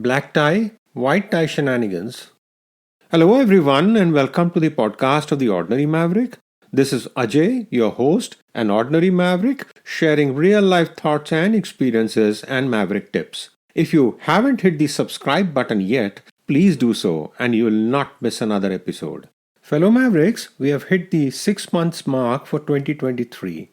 black tie, white tie shenanigans. Hello, everyone, and welcome to the podcast of The Ordinary Maverick. This is Ajay, your host, an ordinary maverick, sharing real life thoughts and experiences and maverick tips. If you haven't hit the subscribe button yet, please do so, and you will not miss another episode. Fellow Mavericks, we have hit the 6 months mark for 2023.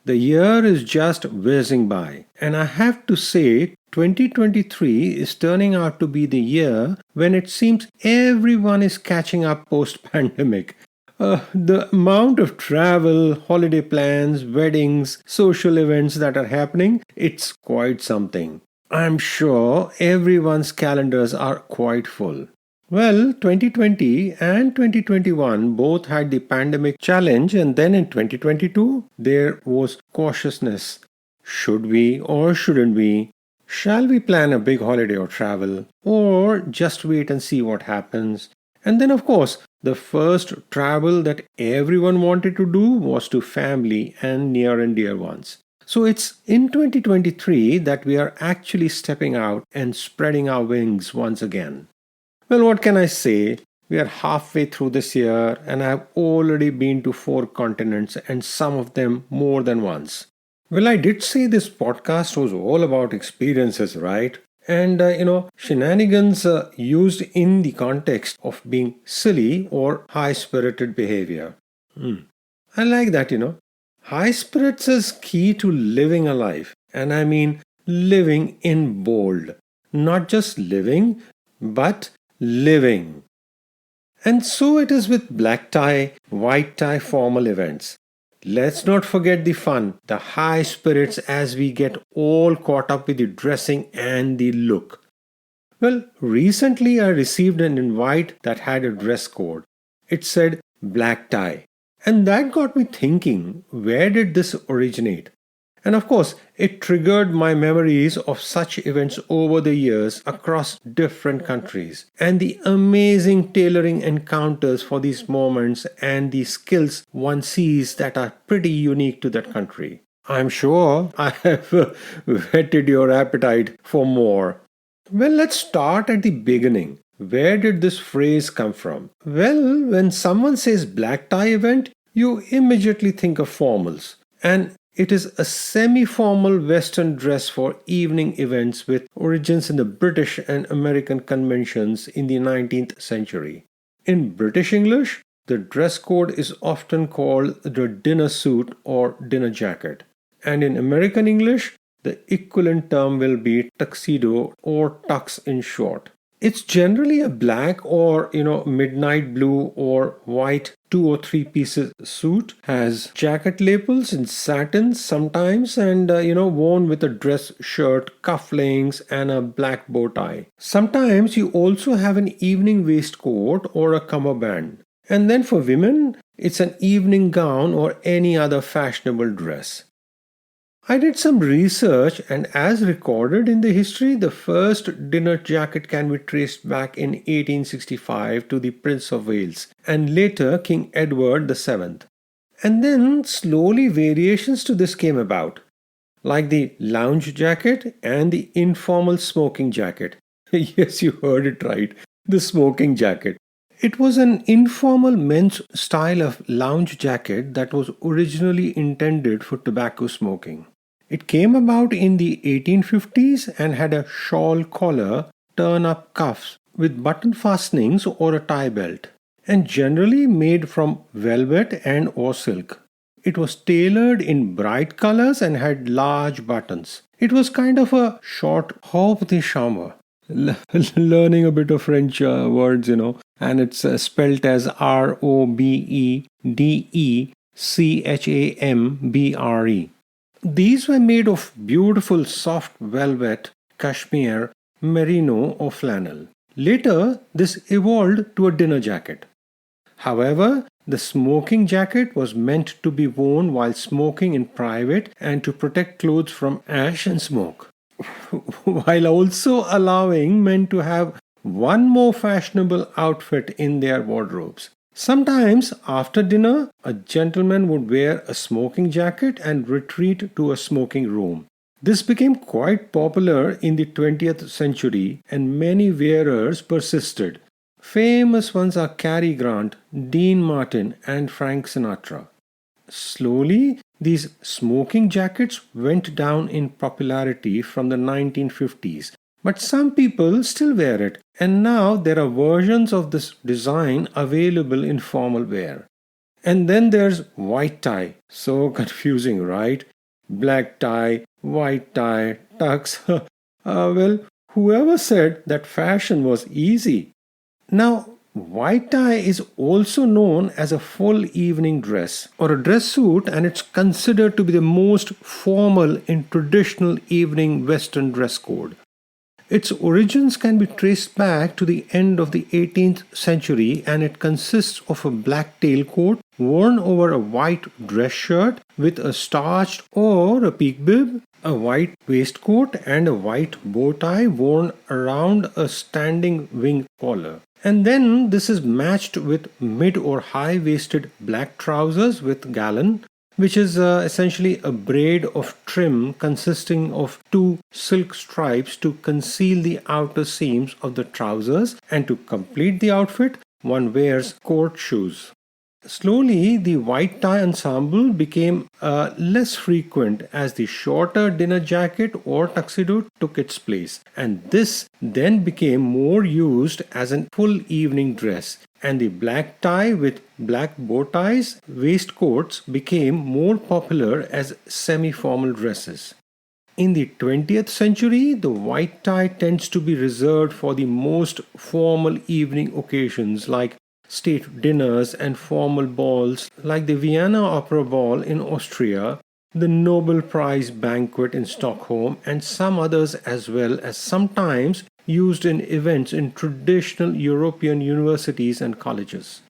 The year is just whizzing by, and I have to say, 2023 is turning out to be the year when it seems everyone is catching up post pandemic. The amount of travel, holiday plans, weddings, social events that are happening, it's quite something. I'm sure everyone's calendars are quite full. Well, 2020 and 2021 both had the pandemic challenge, and then in 2022 there was cautiousness. Should we or shouldn't we? Shall we plan a big holiday or travel? Or just wait and see what happens? And then, of course, the first travel that everyone wanted to do was to family and near and dear ones. So it's in 2023 that we are actually stepping out and spreading our wings once again. Well, what can I say? We are halfway through this year and I've already been to 4 continents and some of them more than once. Well, I did say this podcast was all about experiences, right? And, shenanigans used in the context of being silly or high-spirited behavior. I like that, High spirits is key to living a life. And I mean living in bold. Not just living, but living. And so it is with black tie, white tie formal events. Let's not forget the fun, the high spirits as we get all caught up with the dressing and the look. Well, recently I received an invite that had a dress code. It said black tie. And that got me thinking, where did this originate? And of course, it triggered my memories of such events over the years across different countries and the amazing tailoring encounters for these moments and the skills one sees that are pretty unique to that country. I'm sure I have whetted your appetite for more. Well, let's start at the beginning. Where did this phrase come from? Well, when someone says black tie event, you immediately think of formals. And it is a semi-formal Western dress for evening events with origins in the British and American conventions in the 19th century. In British English, the dress code is often called the dinner suit or dinner jacket. And in American English, the equivalent term will be tuxedo or tux in short. It's generally a black or, midnight blue or white 2 or 3 pieces suit, has jacket lapels in satin sometimes and, worn with a dress shirt, cufflinks and a black bow tie. Sometimes you also have an evening waistcoat or a cummerbund. And then for women, it's an evening gown or any other fashionable dress. I did some research and as recorded in the history, the first dinner jacket can be traced back in 1865 to the Prince of Wales and later King Edward VII. And then slowly variations to this came about, like the lounge jacket and the informal smoking jacket. Yes, you heard it right, the smoking jacket. It was an informal men's style of lounge jacket that was originally intended for tobacco smoking. It came about in the 1850s and had a shawl collar, turn-up cuffs with button fastenings or a tie belt, and generally made from velvet and or silk. It was tailored in bright colors and had large buttons. It was kind of a short robe de chambre. Learning a bit of French words, and it's spelt as ROBEDECHAMBRE. These were made of beautiful soft velvet, cashmere, merino or flannel. Later, this evolved to a dinner jacket. However, the smoking jacket was meant to be worn while smoking in private and to protect clothes from ash and smoke, while also allowing men to have one more fashionable outfit in their wardrobes. Sometimes after dinner, a gentleman would wear a smoking jacket and retreat to a smoking room. This became quite popular in the 20th century and many wearers persisted. Famous ones are Cary Grant, Dean Martin, and Frank Sinatra. Slowly, these smoking jackets went down in popularity from the 1950s, but some people still wear it, and now there are versions of this design available in formal wear. And then there's white tie. So confusing, right? Black tie, white tie, tux. Well, whoever said that fashion was easy? Now, white tie is also known as a full evening dress or a dress suit, and it's considered to be the most formal in traditional evening Western dress code. Its origins can be traced back to the end of the 18th century, and it consists of a black tailcoat worn over a white dress shirt with a starched or a peak bib, a white waistcoat, and a white bow tie worn around a standing wing collar. And then this is matched with mid or high waisted black trousers with galloon, which is essentially a braid of trim consisting of two silk stripes to conceal the outer seams of the trousers, and to complete the outfit, one wears court shoes. Slowly, the white tie ensemble became less frequent as the shorter dinner jacket or tuxedo took its place, and this then became more used as a full evening dress. And the black tie with black bow ties, waistcoats became more popular as semi-formal dresses. In the 20th century, the white tie tends to be reserved for the most formal evening occasions like state dinners and formal balls like the Vienna Opera Ball in Austria, the Nobel Prize banquet in Stockholm, and some others, as well as sometimes used in events in traditional European universities and colleges.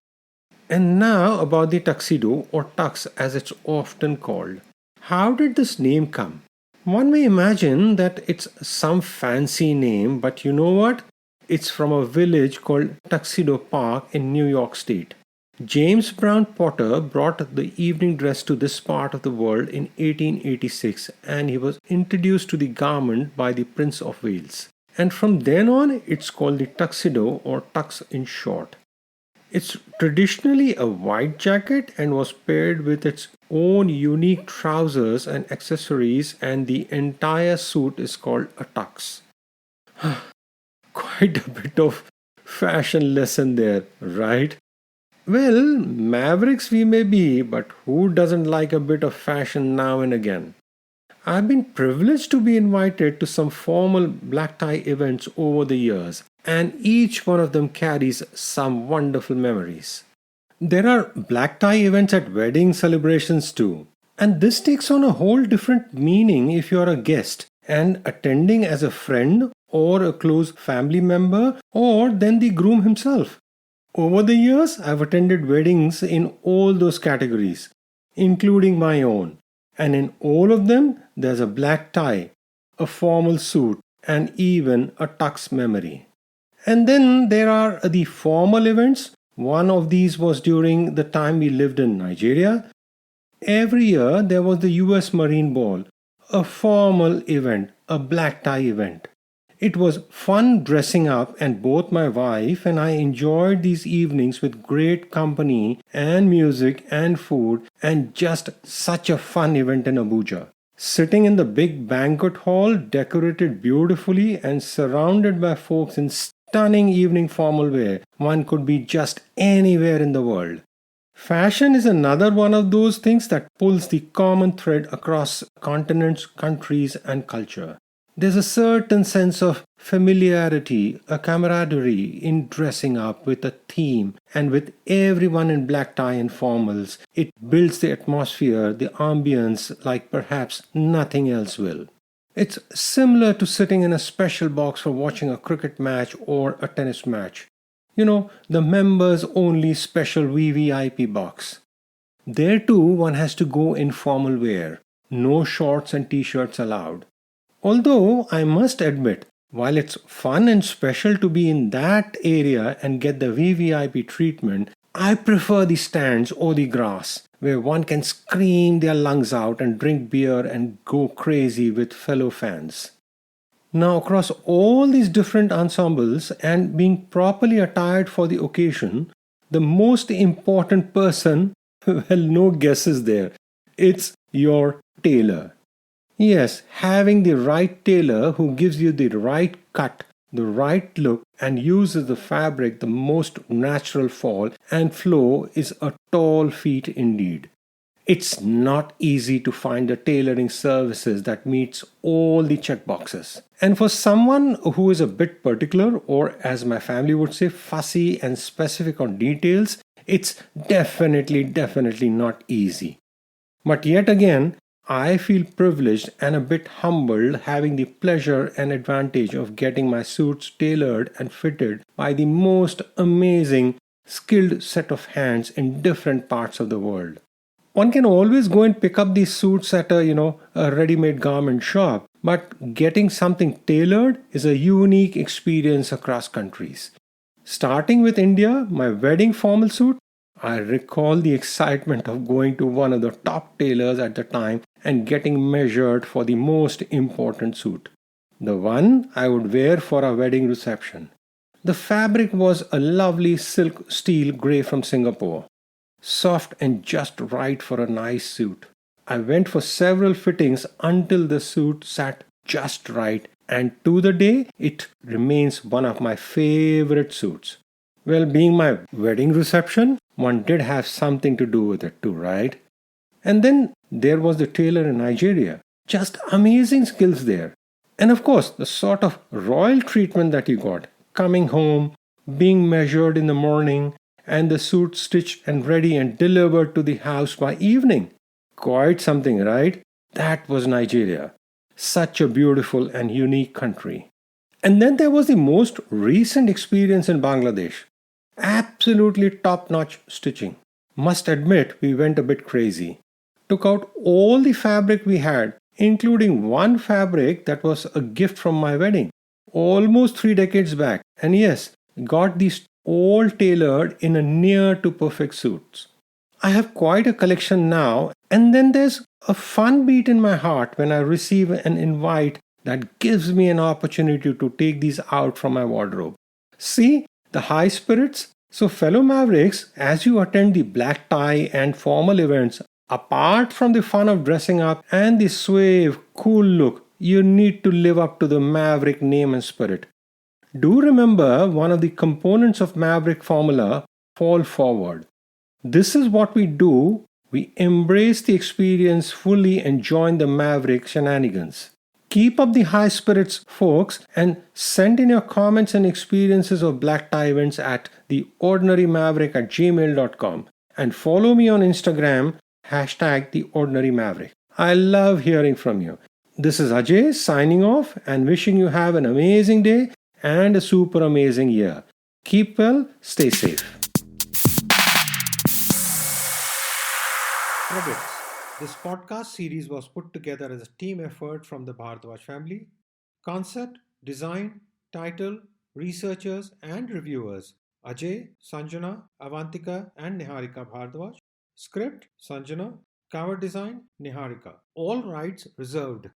And now about the tuxedo, or tux as it's often called. How did this name come? One may imagine that it's some fancy name, but you know what? It's from a village called Tuxedo Park in New York State. James Brown Potter brought the evening dress to this part of the world in 1886, and he was introduced to the garment by the Prince of Wales. And from then on, it's called the tuxedo, or tux in short. It's traditionally a white jacket and was paired with its own unique trousers and accessories, and the entire suit is called a tux. Quite a bit of fashion lesson there, right? Well, mavericks we may be, but who doesn't like a bit of fashion now and again? I've been privileged to be invited to some formal black tie events over the years, and each one of them carries some wonderful memories. There are black tie events at wedding celebrations too, and this takes on a whole different meaning if you are a guest and attending as a friend or a close family member, or then the groom himself. Over the years, I've attended weddings in all those categories, including my own. And in all of them, there's a black tie, a formal suit, and even a tux memory. And then there are the formal events. One of these was during the time we lived in Nigeria. Every year, there was the US Marine Ball, a formal event, a black tie event. It was fun dressing up, and both my wife and I enjoyed these evenings with great company and music and food, and just such a fun event in Abuja. Sitting in the big banquet hall, decorated beautifully and surrounded by folks in stunning evening formal wear, one could be just anywhere in the world. Fashion is another one of those things that pulls the common thread across continents, countries, and culture. There's a certain sense of familiarity, a camaraderie in dressing up with a theme, and with everyone in black tie and formals, it builds the atmosphere, the ambience like perhaps nothing else will. It's similar to sitting in a special box for watching a cricket match or a tennis match. You know, the members only special VVIP box. There too, one has to go in formal wear. No shorts and t-shirts allowed. Although I must admit, while it's fun and special to be in that area and get the VVIP treatment, I prefer the stands or the grass, where one can scream their lungs out and drink beer and go crazy with fellow fans. Now, across all these different ensembles and being properly attired for the occasion, the most important person, well, no guesses there. It's your tailor. Yes, having the right tailor who gives you the right cut, the right look, and uses the fabric the most natural fall and flow is a tall feat indeed. It's not easy to find a tailoring services that meets all the checkboxes. And for someone who is a bit particular, or as my family would say, fussy and specific on details, it's definitely not easy. But yet again, I feel privileged and a bit humbled having the pleasure and advantage of getting my suits tailored and fitted by the most amazing, skilled set of hands in different parts of the world. One can always go and pick up these suits at a ready-made garment shop, but getting something tailored is a unique experience across countries. Starting with India, my wedding formal suit, I recall the excitement of going to one of the top tailors at the time and getting measured for the most important suit, the one I would wear for a wedding reception. The fabric was a lovely silk steel grey from Singapore, soft and just right for a nice suit. I went for several fittings until the suit sat just right, and to the day it remains one of my favorite suits. Well, being my wedding reception, one did have something to do with it too, right? And then there was the tailor in Nigeria. Just amazing skills there. And of course, the sort of royal treatment that you got. Coming home, being measured in the morning, and the suit stitched and ready and delivered to the house by evening. Quite something, right? That was Nigeria. Such a beautiful and unique country. And then there was the most recent experience in Bangladesh. Absolutely top notch stitching. Must admit, we went a bit crazy. Took out all the fabric we had, including one fabric that was a gift from my wedding, almost 3 decades back. And yes, got these all tailored in a near to perfect suits. I have quite a collection now, and then there's a fun beat in my heart when I receive an invite that gives me an opportunity to take these out from my wardrobe. See, the high spirits? So, fellow Mavericks, as you attend the black tie and formal events, apart from the fun of dressing up and the suave, cool look, you need to live up to the Maverick name and spirit. Do remember one of the components of Maverick formula, fall forward. This is what we do. We embrace the experience fully and join the Maverick shenanigans. Keep up the high spirits, folks, and send in your comments and experiences of black tie events at theordinarymaverick@gmail.com and follow me on Instagram, #theordinarymaverick. I love hearing from you. This is Ajay signing off and wishing you have an amazing day and a super amazing year. Keep well, stay safe. Credits. This podcast series was put together as a team effort from the Bhardwaj family. Concept, design, title, researchers and reviewers Ajay, Sanjana, Avantika and Niharika Bhardwaj. Script, Sanjana. Cover design, Niharika. All rights reserved.